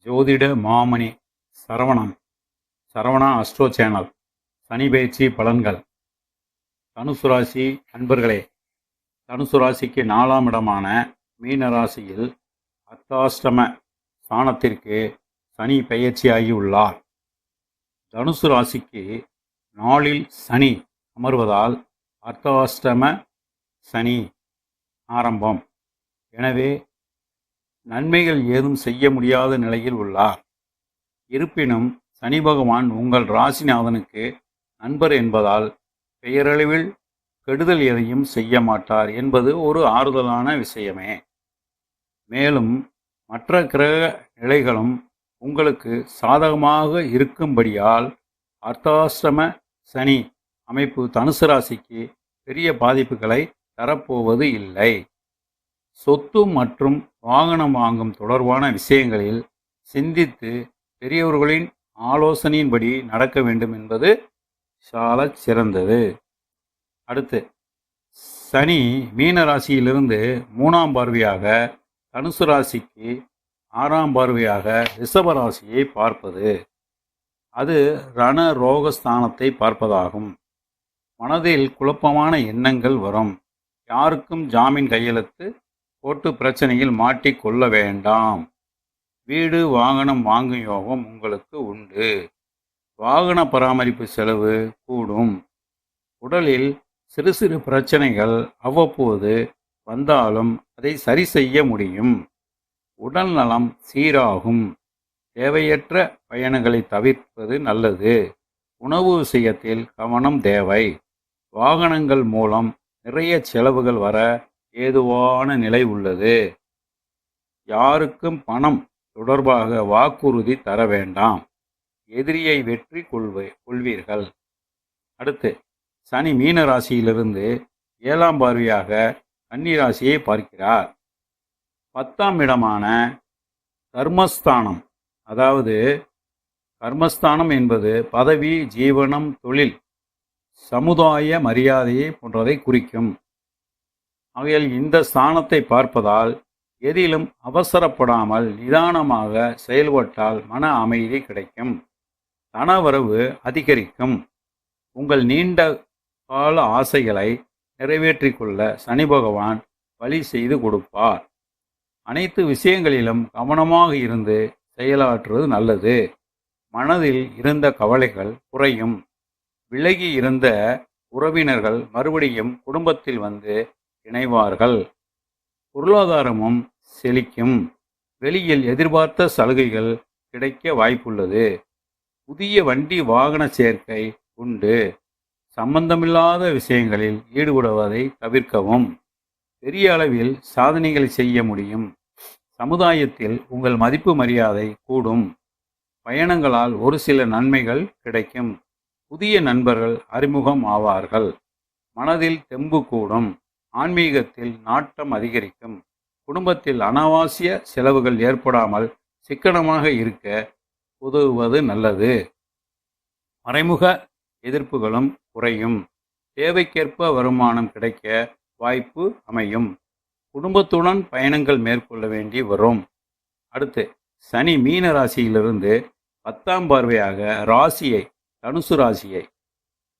ஜோதிட மாமணி Saravanan. Saravana astro channel. Shani பயிற்சி பலன்கள். தனுசு ராசி அன்பர்களே, தனுசு ராசிக்கு 4ஆம் இடமான மீன ராசியில் அர்த்தாஷ்டம ஸ்தானத்திற்கு சனி பயிற்சியாகியுள்ளார். தனுசு ராசிக்கு 4ல் சனி அமர்வதால் அர்த்தாஷ்டம சனி ஆரம்பம். எனவே நன்மைகள் ஏதும் செய்ய முடியாத நிலையில் உள்ளார். இருப்பினும் சனி பகவான் உங்கள் ராசிநாதனுக்கு நண்பர் என்பதால் பெயரளவில் கெடுதல் எதையும் செய்ய மாட்டார் என்பது ஒரு ஆறுதலான விஷயமே. மேலும் மற்ற கிரக நிலைகளும் உங்களுக்கு சாதகமாக இருக்கும்படியால் அர்த்தாஷ்டம சனி அமைப்பு தனுசு ராசிக்கு பெரிய பாதிப்புகளை தரப்போவது இல்லை. சொத்து மற்றும் வாகனம் வாங்கும் தொடர்பான விஷயங்களில் சிந்தித்து பெரியவர்களின் ஆலோசனையின்படி நடக்க வேண்டும் என்பது சாலச் சிறந்தது. அடுத்து, சனி மீன ராசியிலிருந்து 3ஆம் பார்வையாக தனுசு ராசிக்கு 6ஆம் பார்வையாக ரிஷப ராசியை பார்ப்பது. அது ரண ரோகஸ்தானத்தை பார்ப்பதாகும். மனதில் குழப்பமான எண்ணங்கள் வரும். யாருக்கும் ஜாமீன் கையெழுத்து போட்டு பிரச்சனையில் மாட்டிக்கொள்ள வேண்டாம். வீடு வாகனம் வாங்கும் யோகம் உங்களுக்கு உண்டு. வாகன பராமரிப்பு செலவு கூடும். உடலில் சிறு சிறு பிரச்சனைகள் அவ்வப்போது வந்தாலும் அதை சரி செய்ய முடியும். உடல் நலம் சீராகும். தேவையற்ற பயணங்களை தவிர்ப்பது நல்லது. உணவு விஷயத்தில் கவனம் தேவை. வாகனங்கள் மூலம் நிறைய செலவுகள் வர ஏதுவான நிலை உள்ளது. யாருக்கும் பணம் தொடர்பாக வாக்குறுதி தர வேண்டாம். எதிரியை வெற்றி கொள்வீர்கள். அடுத்து, சனி மீன ராசியிலிருந்து 7ஆம் பார்வையாக கன்னி ராசியை பார்க்கிறார். 10ஆம் இடமான கர்மஸ்தானம், அதாவது கர்மஸ்தானம் என்பது பதவி, ஜீவனம், தொழில், சமுதாய மரியாதையை போன்றதை குறிக்கும். ஆகையால் இந்த ஸ்தானத்தை பார்ப்பதால் எதிலும் அவசரப்படாமல் நிதானமாக செயல்பட்டால் மன அமைதி கிடைக்கும். தனவரவு அதிகரிக்கும். உங்கள் நீண்ட கால ஆசைகளை நிறைவேற்றிக் கொள்ள சனி பகவான் வழி செய்து கொடுப்பார். அனைத்து விஷயங்களிலும் கவனமாக இருந்து செயலாற்றுவது நல்லது. மனதில் இருந்த கவலைகள் குறையும். விலகி இருந்த உறவினர்கள் மறுபடியும் குடும்பத்தில் வந்து இணைவார்கள். பொருளாதாரமும் செழிக்கும். வெளியில் எதிர்பார்த்த சலுகைகள் கிடைக்க வாய்ப்புள்ளது. புதிய வண்டி வாகன சேர்க்கை உண்டு. சம்பந்தமில்லாத விஷயங்களில் ஈடுபடுவதை தவிர்க்கவும். பெரிய அளவில் சாதனைகளை செய்ய முடியும். சமுதாயத்தில் உங்கள் மதிப்பு மரியாதை கூடும். பயணங்களால் ஒரு சில நன்மைகள் கிடைக்கும். புதிய நண்பர்கள் அறிமுகம் ஆவார்கள். மனதில் தெம்பு கூடும். ஆன்மீகத்தில் நாட்டம் அதிகரிக்கும். குடும்பத்தில் அனாவசிய செலவுகள் ஏற்படாமல் சிக்கனமாக இருக்க உதவுவது நல்லது. மறைமுக எதிர்ப்புகளும் குறையும். தேவைக்கேற்ப வருமானம் கிடைக்க வாய்ப்பு அமையும். குடும்பத்துடன் பயணங்கள் மேற்கொள்ள வேண்டி வரும். அடுத்து, சனி மீன ராசியிலிருந்து 10ஆம் பார்வையாக ராசியை தனுசு ராசியை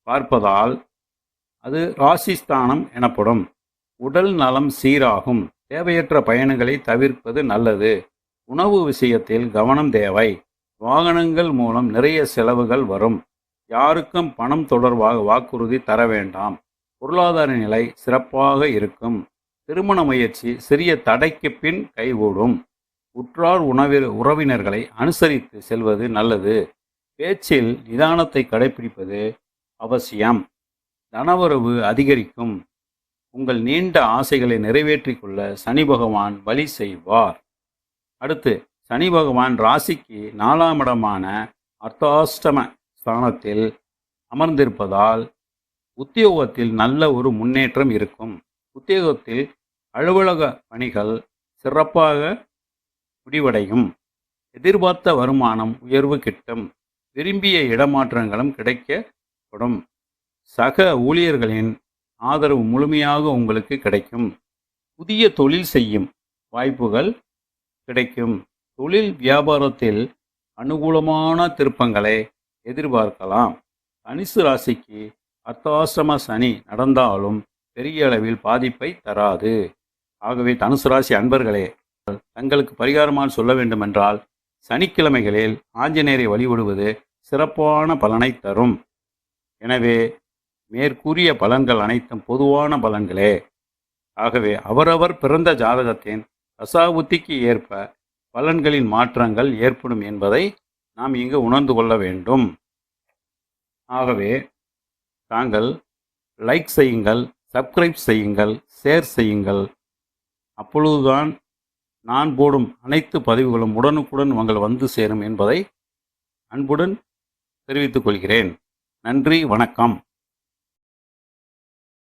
பார்ப்பதால் அது ராசிஸ்தானம் எனப்படும். உடல் நலம் சீராகும். தேவையற்ற பயணங்களை தவிர்ப்பது நல்லது. உணவு விஷயத்தில் கவனம் தேவை. வாகனங்கள் மூலம் நிறைய செலவுகள் வரும். யாருக்கும் பணம் தொடர்பாக வாக்குறுதி தர வேண்டாம். பொருளாதார நிலை சிறப்பாக இருக்கும். திருமண முயற்சி சிறிய தடைக்கு பின் கைகூடும். உற்றார் உறவினர்களை அனுசரித்து செல்வது நல்லது. பேச்சில் நிதானத்தை கடைபிடிப்பது அவசியம். தனவரவு அதிகரிக்கும். உங்கள் நீண்ட ஆசைகளை நிறைவேற்றிக் கொள்ள சனி பகவான் வழி செய்வார். அடுத்து, சனி பகவான் ராசிக்கு 4ஆம் இடமான அர்த்தாஷ்டம ஸ்தானத்தில் அமர்ந்திருப்பதால் உத்தியோகத்தில் நல்ல ஒரு முன்னேற்றம் இருக்கும். உத்தியோகத்தில் அலுவலக பணிகள் சிறப்பாக முடிவடையும். எதிர்பார்த்த வருமானம் உயர்வு கிட்டும். விரும்பிய இடமாற்றங்களும் கிடைக்கப்படும். சக ஊழியர்களின் ஆதரவு முழுமையாக உங்களுக்கு கிடைக்கும். புதிய தொழில் செய்யும் வாய்ப்புகள் கிடைக்கும். தொழில் வியாபாரத்தில் அனுகூலமான திருப்பங்களை எதிர்பார்க்கலாம். தனுசு ராசிக்கு அர்த்தாஷ்டம சனி நடந்தாலும் பெரிய அளவில் பாதிப்பை தராது. ஆகவே தனுசு ராசி அன்பர்களே, தங்களுக்கு பரிகாரமாக சொல்ல வேண்டுமென்றால் சனிக்கிழமைகளில் ஆஞ்சநேயரை வழிபடுவது சிறப்பான பலனை தரும். எனவே மேற்கூறிய பலன்கள் அனைத்தும் பொதுவான பலன்களே. ஆகவே அவரவர் பிறந்த ஜாதகத்தின் தசாபுத்திக்கு ஏற்ப பலன்களின் மாற்றங்கள் ஏற்படும் என்பதை நாம் இங்கு உணர்ந்து கொள்ள வேண்டும். ஆகவே தாங்கள் லைக் செய்யுங்கள், சப்ஸ்கிரைப் செய்யுங்கள், ஷேர் செய்யுங்கள். அப்பொழுதுதான் நான் போடும் அனைத்து பதிவுகளும் உடனுக்குடன் உங்கள் வந்து சேரும் என்பதை அன்புடன் தெரிவித்துக் கொள்கிறேன். நன்றி, வணக்கம்.